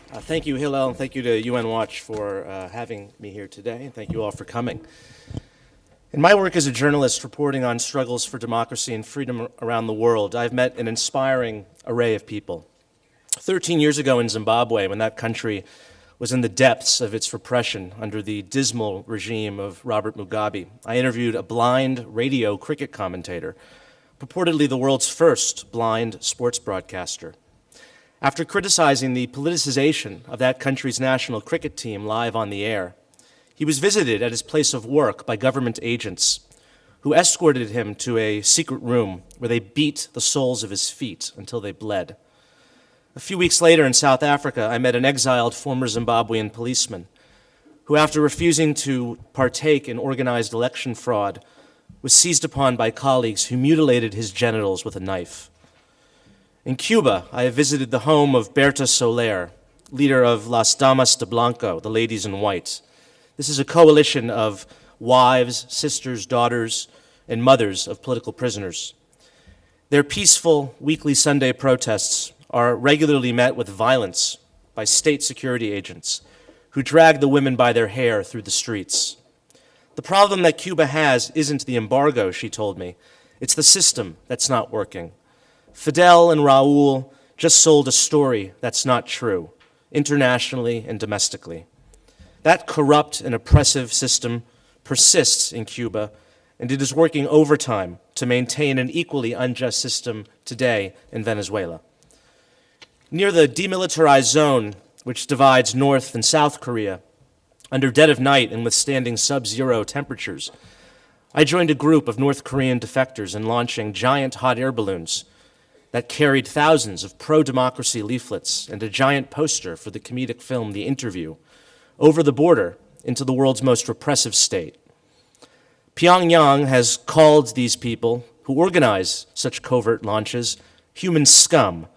Thank you, Hillel, and thank you to UN Watch for having me here today, and thank you all for coming. In my work as a journalist reporting on struggles for democracy and freedom around the world, I've met an inspiring array of people. 13 years ago in Zimbabwe, when that country was in the depths of its repression under the dismal regime of Robert Mugabe, I interviewed a blind radio cricket commentator, purportedly the world's first blind sports broadcaster. After criticizing the politicization of that country's national cricket team live on the air, he was visited at his place of work by government agents who escorted him to a secret room where they beat the soles of his feet until they bled. A few weeks later in South Africa, I met an exiled former Zimbabwean policeman who, after refusing to partake in organized election fraud, was seized upon by colleagues who mutilated his genitals with a knife. In Cuba, I have visited the home of Berta Soler, leader of Las Damas de Blanco, the Ladies in White. This is a coalition of wives, sisters, daughters, and mothers of political prisoners. Their peaceful weekly Sunday protests are regularly met with violence by state security agents who drag the women by their hair through the streets. The problem that Cuba has isn't the embargo, she told me. It's the system that's not working. Fidel and Raul just sold a story that's not true, internationally and domestically. That corrupt and oppressive system persists in Cuba, and it is working overtime to maintain an equally unjust system today in Venezuela. Near the demilitarized zone, which divides North and South Korea, under dead of night and withstanding sub-zero temperatures, I joined a group of North Korean defectors in launching giant hot air balloons that carried thousands of pro-democracy leaflets and a giant poster for the comedic film The Interview over the border into the world's most repressive state. Pyongyang has called these people who organize such covert launches human scum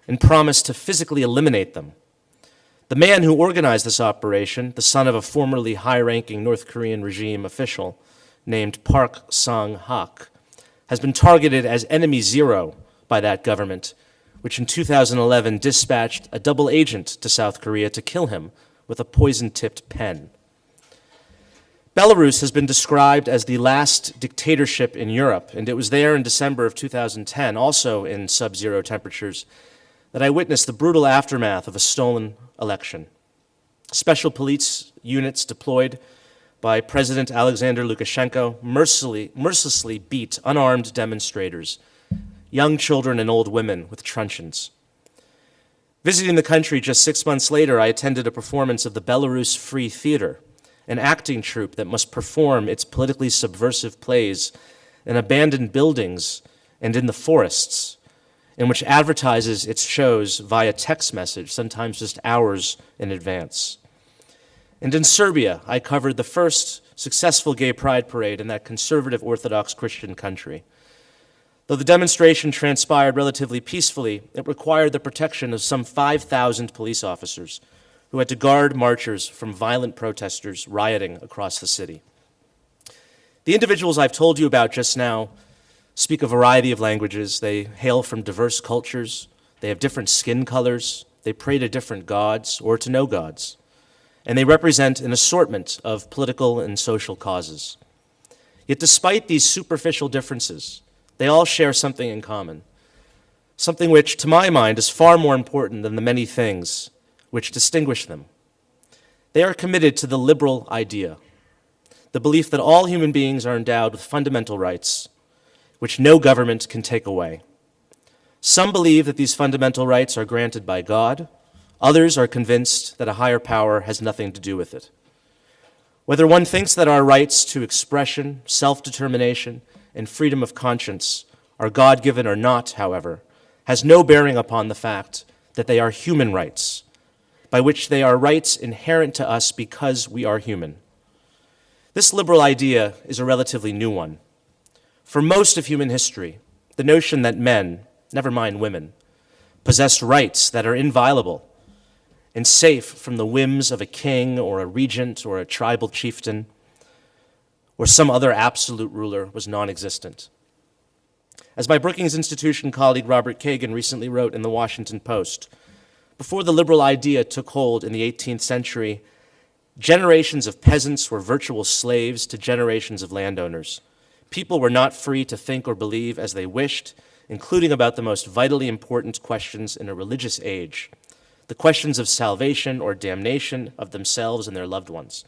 and promised to physically eliminate them. The man who organized this operation, the son of a formerly high-ranking North Korean regime official named Park Sang-hak, has been targeted as enemy zero by that government, which in 2011 dispatched a double agent to South Korea to kill him with a poison-tipped pen. Belarus has been described as the last dictatorship in Europe, and it was there in December of 2010, also in sub-zero temperatures, that I witnessed the brutal aftermath of a stolen election. Special police units deployed by President Alexander Lukashenko mercilessly beat unarmed demonstrators, young children and old women with truncheons. Visiting the country just 6 months later, I attended a performance of the Belarus Free Theater, an acting troupe that must perform its politically subversive plays in abandoned buildings and in the forests, and which advertises its shows via text message, sometimes just hours in advance. And in Serbia, I covered the first successful gay pride parade in that conservative Orthodox Christian country. Though the demonstration transpired relatively peacefully, it required the protection of some 5,000 police officers who had to guard marchers from violent protesters rioting across the city. The individuals I've told you about just now speak a variety of languages. They hail from diverse cultures. They have different skin colors. They pray to different gods or to no gods. And they represent an assortment of political and social causes. Yet despite these superficial differences, they all share something in common, something which, to my mind, is far more important than the many things which distinguish them. They are committed to the liberal idea, the belief that all human beings are endowed with fundamental rights, which no government can take away. Some believe that these fundamental rights are granted by God. Others are convinced that a higher power has nothing to do with it. Whether one thinks that our rights to expression, self-determination, and freedom of conscience are God-given or not, however, has no bearing upon the fact that they are human rights, by which they are rights inherent to us because we are human. This liberal idea is a relatively new one. For most of human history, the notion that men, never mind women, possessed rights that are inviolable and safe from the whims of a king or a regent or a tribal chieftain or some other absolute ruler was non-existent. As my Brookings Institution colleague Robert Kagan recently wrote in the Washington Post, Before the liberal idea took hold in the 18th century, generations of peasants were virtual slaves to generations of landowners. People were not free to think or believe as they wished, including about the most vitally important questions in a religious age, the questions of salvation or damnation of themselves and their loved ones.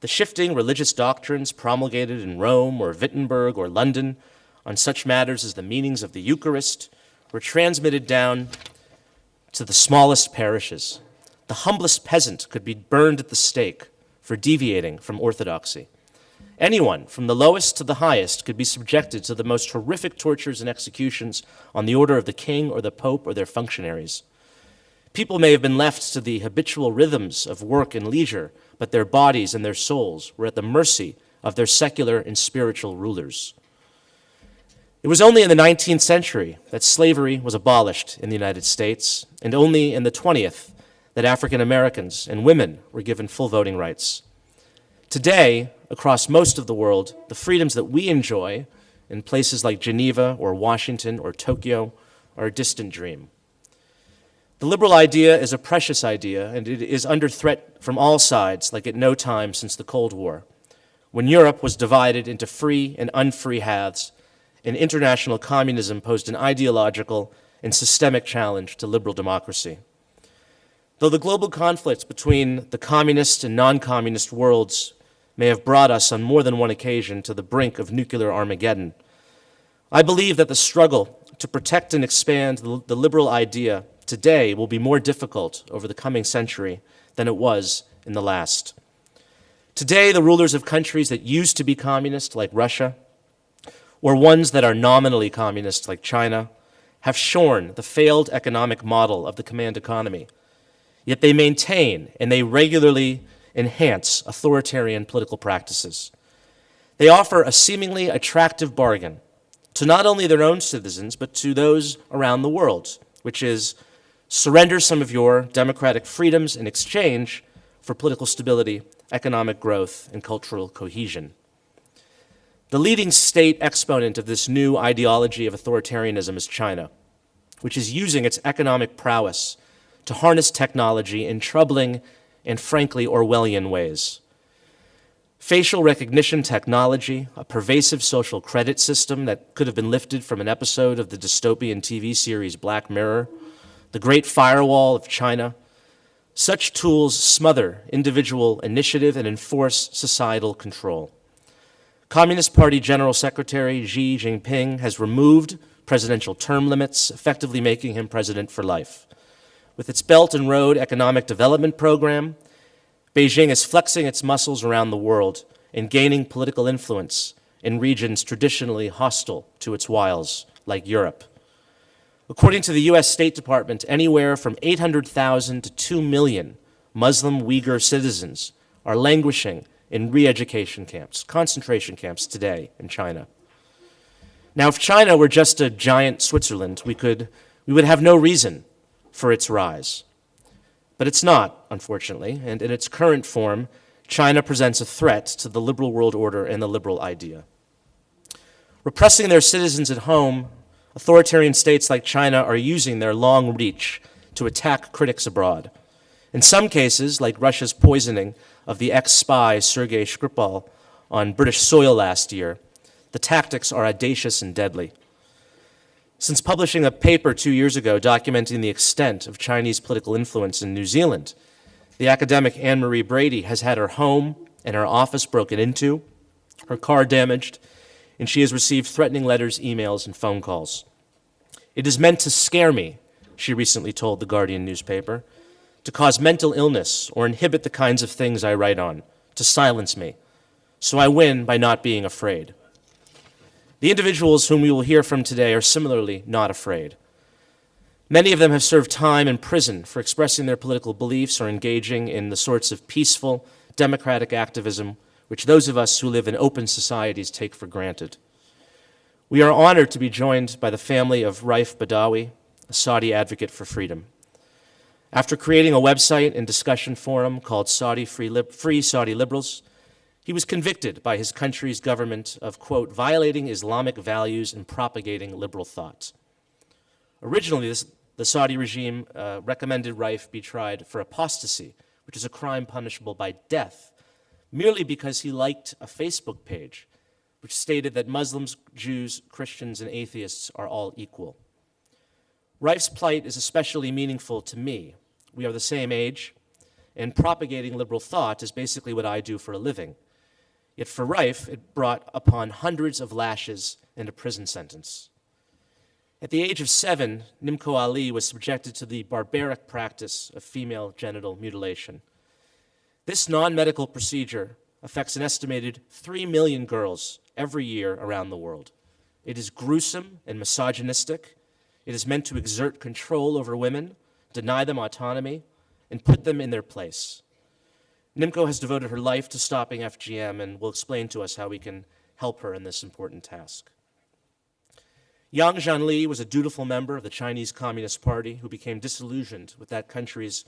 The shifting religious doctrines promulgated in Rome or Wittenberg or London on such matters as the meanings of the Eucharist were transmitted down to the smallest parishes. The humblest peasant could be burned at the stake for deviating from orthodoxy. Anyone, from the lowest to the highest, could be subjected to the most horrific tortures and executions on the order of the king or the pope or their functionaries. People may have been left to the habitual rhythms of work and leisure, but their bodies and their souls were at the mercy of their secular and spiritual rulers. It was only in the 19th century that slavery was abolished in the United States, and only in the 20th that African Americans and women were given full voting rights. Today, across most of the world, the freedoms that we enjoy in places like Geneva or Washington or Tokyo are a distant dream. The liberal idea is a precious idea, and it is under threat from all sides like at no time since the Cold War, when Europe was divided into free and unfree halves, and international communism posed an ideological and systemic challenge to liberal democracy. Though the global conflicts between the communist and non-communist worlds may have brought us on more than one occasion to the brink of nuclear Armageddon, I believe that the struggle to protect and expand the liberal idea today will be more difficult over the coming century than it was in the last. Today, the rulers of countries that used to be communist, like Russia, or ones that are nominally communist, like China, have shorn the failed economic model of the command economy. Yet they maintain and they regularly enhance authoritarian political practices. They offer a seemingly attractive bargain to not only their own citizens, but to those around the world, which is surrender some of your democratic freedoms in exchange for political stability, economic growth, and cultural cohesion. The leading state exponent of this new ideology of authoritarianism is China, which is using its economic prowess to harness technology in troubling and frankly Orwellian ways. Facial recognition technology, a pervasive social credit system that could have been lifted from an episode of the dystopian TV series Black Mirror, the Great Firewall of China, such tools smother individual initiative and enforce societal control. Communist Party General Secretary Xi Jinping has removed presidential term limits, effectively making him president for life. With its Belt and Road Economic Development Program, Beijing is flexing its muscles around the world and gaining political influence in regions traditionally hostile to its wiles, like Europe. According to the U.S. State Department, anywhere from 800,000 to 2 million Muslim Uyghur citizens are languishing in re-education camps, concentration camps today in China. Now, if China were just a giant Switzerland, we would have no reason for its rise. But it's not, unfortunately, and in its current form, China presents a threat to the liberal world order and the liberal idea. Repressing their citizens at home, authoritarian states like China are using their long reach to attack critics abroad. In some cases, like Russia's poisoning of the ex-spy Sergei Skripal on British soil last year, the tactics are audacious and deadly. Since publishing a paper 2 years ago documenting the extent of Chinese political influence in New Zealand, the academic Anne-Marie Brady has had her home and her office broken into, her car damaged, and she has received threatening letters, emails, and phone calls. "It is meant to scare me," she recently told the Guardian newspaper, "to cause mental illness or inhibit the kinds of things I write on, to silence me. So I win by not being afraid." The individuals whom we will hear from today are similarly not afraid. Many of them have served time in prison for expressing their political beliefs or engaging in the sorts of peaceful, democratic activism which those of us who live in open societies take for granted. We are honored to be joined by the family of Raif Badawi, a Saudi advocate for freedom. After creating a website and discussion forum called Free Saudi Liberals, he was convicted by his country's government of, quote, violating Islamic values and propagating liberal thought. Originally, the Saudi regime recommended Raif be tried for apostasy, which is a crime punishable by death, merely because he liked a Facebook page which stated that Muslims, Jews, Christians, and atheists are all equal. Raif's plight is especially meaningful to me. We are the same age, and propagating liberal thought is basically what I do for a living. Yet for Raif, it brought upon hundreds of lashes and a prison sentence. At the age of 7, Nimco Ali was subjected to the barbaric practice of female genital mutilation. This non-medical procedure affects an estimated 3 million girls every year around the world. It is gruesome and misogynistic. It is meant to exert control over women, deny them autonomy, and put them in their place. Nimco has devoted her life to stopping FGM and will explain to us how we can help her in this important task. Yang Zhanli was a dutiful member of the Chinese Communist Party who became disillusioned with that country's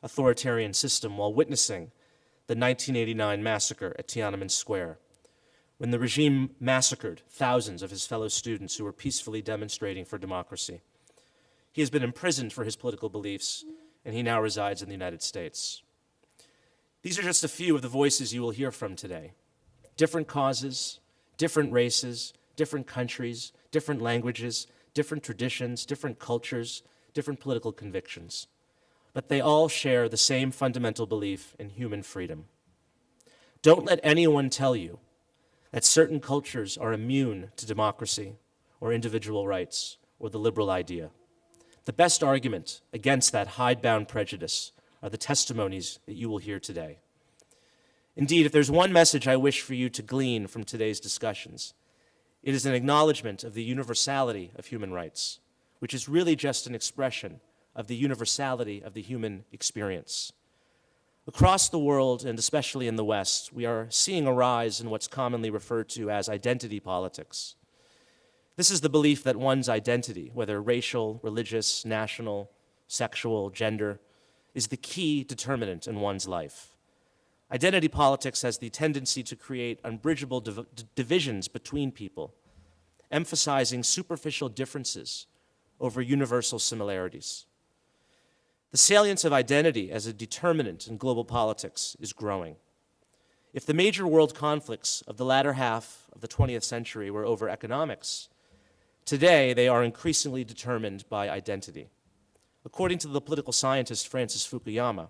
authoritarian system while witnessing the 1989 massacre at Tiananmen Square, when the regime massacred thousands of his fellow students who were peacefully demonstrating for democracy. He has been imprisoned for his political beliefs, and he now resides in the United States. These are just a few of the voices you will hear from today. Different causes, different races, different countries, different languages, different traditions, different cultures, different political convictions. But they all share the same fundamental belief in human freedom. Don't let anyone tell you that certain cultures are immune to democracy or individual rights or the liberal idea. The best argument against that hidebound prejudice are the testimonies that you will hear today. Indeed, if there's one message I wish for you to glean from today's discussions, it is an acknowledgement of the universality of human rights, which is really just an expression of the universality of the human experience. Across the world, and especially in the West, we are seeing a rise in what's commonly referred to as identity politics. This is the belief that one's identity, whether racial, religious, national, sexual, gender, is the key determinant in one's life. Identity politics has the tendency to create unbridgeable divisions between people, emphasizing superficial differences over universal similarities. The salience of identity as a determinant in global politics is growing. If the major world conflicts of the latter half of the 20th century were over economics, today they are increasingly determined by identity. According to the political scientist Francis Fukuyama,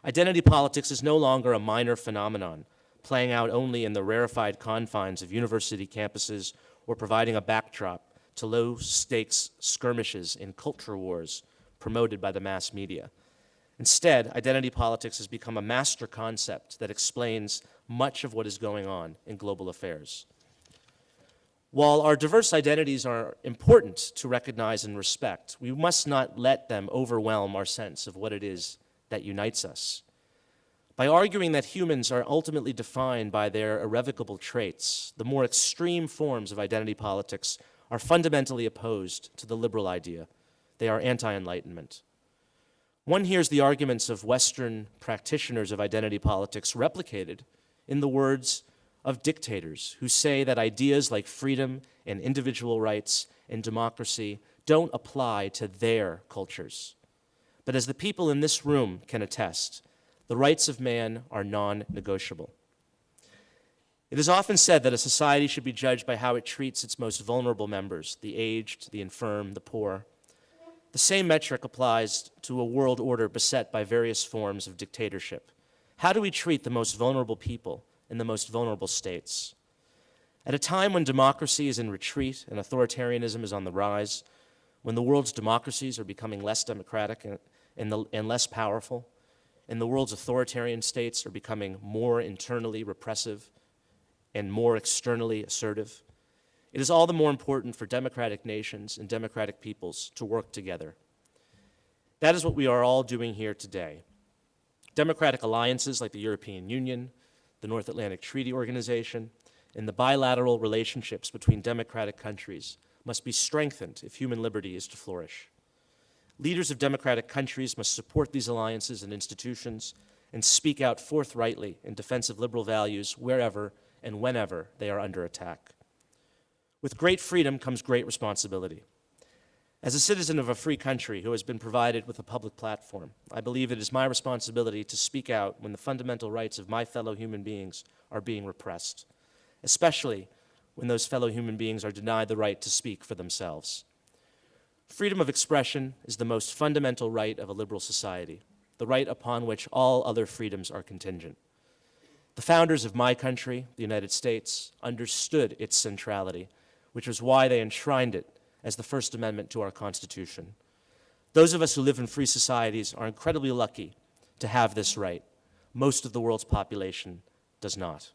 identity politics is no longer a minor phenomenon, playing out only in the rarefied confines of university campuses or providing a backdrop to low-stakes skirmishes in culture wars promoted by the mass media. Instead, identity politics has become a master concept that explains much of what is going on in global affairs. While our diverse identities are important to recognize and respect, we must not let them overwhelm our sense of what it is that unites us. By arguing that humans are ultimately defined by their irrevocable traits, the more extreme forms of identity politics are fundamentally opposed to the liberal idea. They are anti-enlightenment. One hears the arguments of Western practitioners of identity politics replicated in the words of dictators who say that ideas like freedom and individual rights and democracy don't apply to their cultures. But as the people in this room can attest, the rights of man are non-negotiable. It is often said that a society should be judged by how it treats its most vulnerable members, the aged, the infirm, the poor. The same metric applies to a world order beset by various forms of dictatorship. How do we treat the most vulnerable people in the most vulnerable states? At a time when democracy is in retreat and authoritarianism is on the rise, when the world's democracies are becoming less democratic and less powerful, and the world's authoritarian states are becoming more internally repressive and more externally assertive, it is all the more important for democratic nations and democratic peoples to work together. That is what we are all doing here today. Democratic alliances like the European Union, the North Atlantic Treaty Organization, and the bilateral relationships between democratic countries must be strengthened if human liberty is to flourish. Leaders of democratic countries must support these alliances and institutions and speak out forthrightly in defense of liberal values wherever and whenever they are under attack. With great freedom comes great responsibility. As a citizen of a free country who has been provided with a public platform, I believe it is my responsibility to speak out when the fundamental rights of my fellow human beings are being repressed, especially when those fellow human beings are denied the right to speak for themselves. Freedom of expression is the most fundamental right of a liberal society, the right upon which all other freedoms are contingent. The founders of my country, the United States, understood its centrality, which was why they enshrined it as the First Amendment to our Constitution. Those of us who live in free societies are incredibly lucky to have this right. Most of the world's population does not.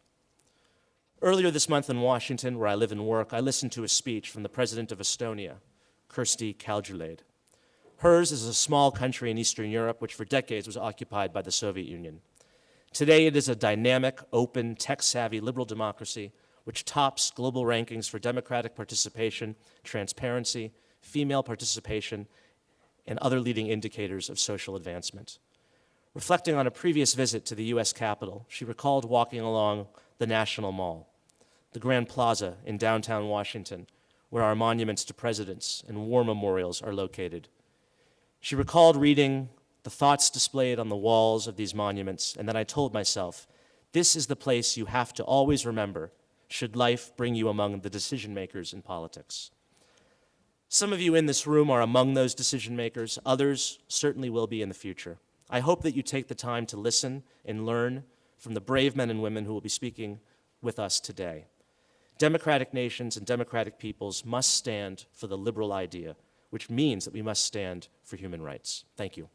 Earlier this month in Washington, where I live and work, I listened to a speech from the President of Estonia, Kirchick. Hers is a small country in Eastern Europe, which for decades was occupied by the Soviet Union. Today, it is a dynamic, open, tech-savvy liberal democracy which tops global rankings for democratic participation, transparency, female participation, and other leading indicators of social advancement. Reflecting on a previous visit to the U.S. Capitol, she recalled walking along the National Mall, the Grand Plaza in downtown Washington, where our monuments to presidents and war memorials are located. She recalled reading the thoughts displayed on the walls of these monuments, and then I told myself, this is the place you have to always remember should life bring you among the decision makers in politics. Some of you in this room are among those decision makers. Others certainly will be in the future. I hope that you take the time to listen and learn from the brave men and women who will be speaking with us today. Democratic nations and democratic peoples must stand for the liberal idea, which means that we must stand for human rights. Thank you.